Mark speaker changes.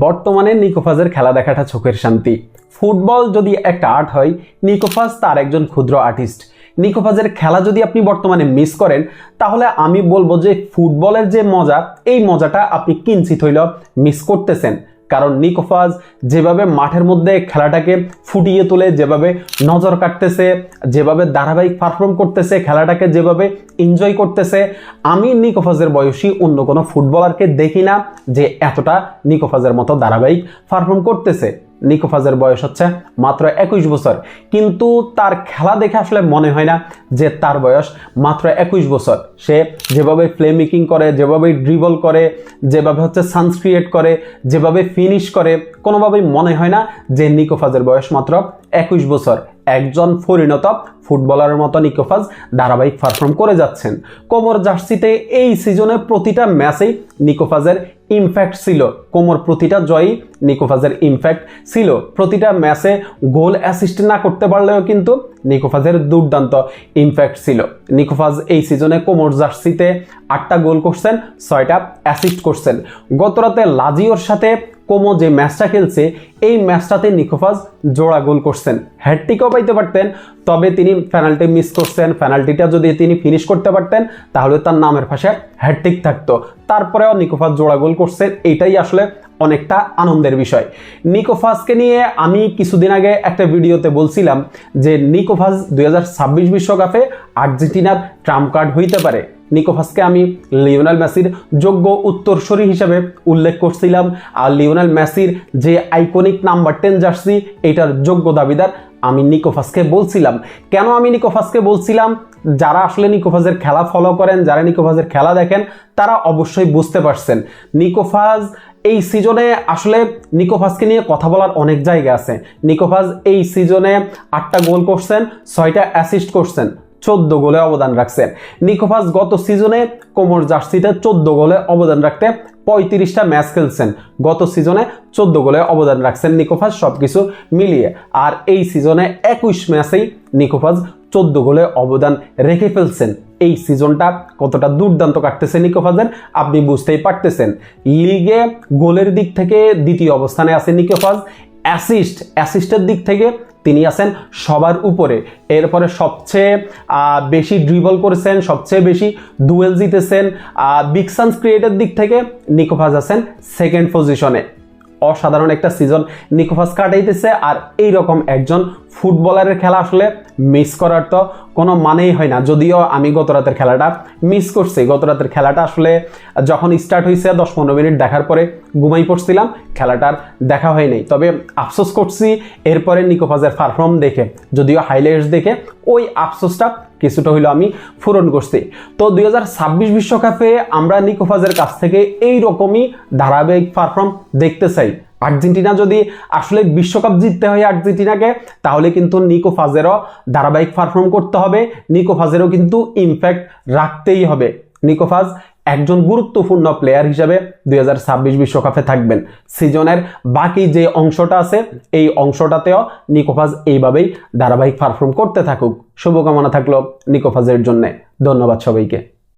Speaker 1: বর্তমানে নিকোফাজের খেলা দেখাটা চোখের শান্তি। ফুটবল যদি একটা আর্ট হয়, নিকোফাজ তার একজন ক্ষুদ্র আর্টিস্ট। নিকোফাজের খেলা যদি আপনি বর্তমানে মিস করেন, তাহলে আমি বলবো যে ফুটবলের যে মজা, এই মজাটা আপনি কিঞ্চিত হইলেও মিস করতেছেন। কারণ নিকোফাজ যেভাবে মাঠের মধ্যে খেলাটাকে ফুটিয়ে তোলে, যেভাবে নজর কাটতেছে, যেভাবে ধারাবাহিক পারফর্ম করতেছে, খেলাটাকে যেভাবে এনজয় করতেছে, আমি নিকোফাজের বয়সী অন্য কোনো ফুটবলারকে দেখি না যে এতটা নিকোফাজের মতো ধারাবাহিক পারফর্ম করতেছে। নিকোফাজের বয়স হচ্ছে মাত্র 21 বছর, কিন্তু তার খেলা দেখে আসলে মনে হয় না যে তার বয়স মাত্র 21 বছর। সে যেভাবে প্লে মেকিং করে, যেভাবে ড্রিবল করে, যেভাবে সান্স ক্রিয়েট করে, যেভাবে ফিনিশ করে, কোনোভাবেই মনে হয় না যে নিকোফাজের বয়স মাত্র 21 বছর। একজন পরিণত ফুটবলারের মতো নিকোফাজ ধারাবাহিক পারফর্ম করে যাচ্ছেন। কোমর জার্সিতে এই সিজনে প্রতিটা ম্যাচেই নিকোফাজের ইমপ্যাক্ট ছিল। কোমর প্রতিটা জয়ই নিকোফাজের ইমপ্যাক্ট ছিল। প্রতিটা ম্যাচে গোল অ্যাসিস্ট না করতে পারলেও কিন্তু নিকোফাজের দুর্দান্ত ইমপ্যাক্ট ছিল। নিকোফাজ এই সিজনে কোমর জার্সিতে 8টা গোল করছেন, 6টা অ্যাসিস্ট করছেন। গত রাতে লাজিওর সাথে কোমো যে ম্যাচটা খেলছে, এই ম্যাচটাতে নিকোফাজ জোড়া গোল করছেন। হ্যাটট্রিকও পাইতে পারতেন, তবে তিনি পেনাল্টি মিস করছেন। পেনাল্টিটা যদি তিনি ফিনিশ করতে পারতেন, তাহলে তার নামের পাশে হ্যাটট্রিক থাকতো। তারপরেও নিকোফাজ জোড়া গোল করছেন, এইটাই আসলে অনেকটা আনন্দের বিষয়। নিকোফাজকে নিয়ে আমি কিছুদিন আগে একটা ভিডিওতে বলছিলাম যে নিকোফাজ 2026 বিশ্বকাপে আর্জেন্টিনার ট্রাম্প কার্ড হইতে পারে। নিকোফাজকে আমি লিওনেল মেসির যোগ্য উত্তরসূরি হিসেবে উল্লেখ করছিলাম, আর লিওনেল মেসির যে আইকনিক নাম্বার 10 জার্সি, এটার যোগ্য দাবিদার আমি নিকোফাজকে বলছিলাম। কেন আমি নিকোফাজকে বলছিলাম? যারা আসলে নিকোফাজের খেলা ফলো করেন, যারা নিকোফাজের খেলা দেখেন, তারা অবশ্যই বুঝতে পারছেন নিকোফাজ এই সিজনে আসলে নিকোফাজকে নিয়ে কথা বলার অনেক জায়গা আছে। নিকোফাজ এই সিজনে 8টা গোল করছেন, 6টা অ্যাসিস্ট করছেন, 14 গোলে অবদান রাখছেন। নিকোফাজ গত সিজনে কোমর জার্সিতে 14 গোলে অবদান রাখতে 35টা ম্যাচ খেলছেন। গত সিজনে 14 গোলে অবদান রাখছেন নিকোফাজ সবকিছু মিলিয়ে। আর এই সিজনে 21 ম্যাচেই নিকোফাজ 14 গোলে অবদান রেখে ফেলছেন। এই সিজনটা কতটা দুর্দান্ত কাটতেছে নিকোফাজের আপনি বুঝতেই পারতেছেন। লিগে গোলের দিক থেকে দ্বিতীয় অবস্থানে আছে নিকোফাজ। অ্যাসিস্টের দিক থেকে তিনি আছেন সবার উপরে। এরপরে সবচেয়ে বেশি ড্রিবল করেছেন, সবচেয়ে বেশি ডুয়েল জিতেছেন। বিগ চান্স ক্রিয়েটের দিক থেকে নিকোফাজ আছেন সেকেন্ড পজিশনে। অসাধারণ একটা সিজন নিকোফাজ কাটাইতেছে। আর এইরকম একজন ফুটবলারের খেলা আসলে মিস করার তো কোনো মানেই হয় না। যদিও আমি গত রাতের খেলাটা মিস করছি। গত রাতের খেলাটা আসলে যখন স্টার্ট হয়েছে 10-15 মিনিট দেখার পরে ঘুমাই পড়ছিলাম, খেলাটার দেখা হয় নাই। তবে আফসোস করছি এরপরে নিকোফাজের পারফর্ম দেখে, যদিও হাইলাইটস দেখে ওই আফসোসটা কিছুটা হইলো আমি পূরণ করছি। তো 2026 বিশ্বকাপে আমরা নিকোফাজের কাছ থেকে এই রকমই ধারাবাহিক পারফর্ম দেখতে চাই। আর্জেন্টিনা যদি আসলে বিশ্বকাপ জিততে হয় আর্জেন্টিনাকে, তাহলে কিন্তু নিকোফাজেরও ধারাবাহিক পারফর্ম করতে হবে। নিকোফাজেরও কিন্তু ইমপ্যাক্ট রাখতেই হবে। নিকোফাজ একজন গুরুত্বপূর্ণ প্লেয়ার হিসেবে 2026 বিশ্বকাপে থাকবেন। সিজনের বাকি যে অংশটা আছে, এই অংশটাতেও নিকোফাজ এইভাবেই ধারাবাহিক পারফর্ম করতে থাকুক। শুভকামনা থাকলো নিকোফাজের জন্য। ধন্যবাদ সবাইকে।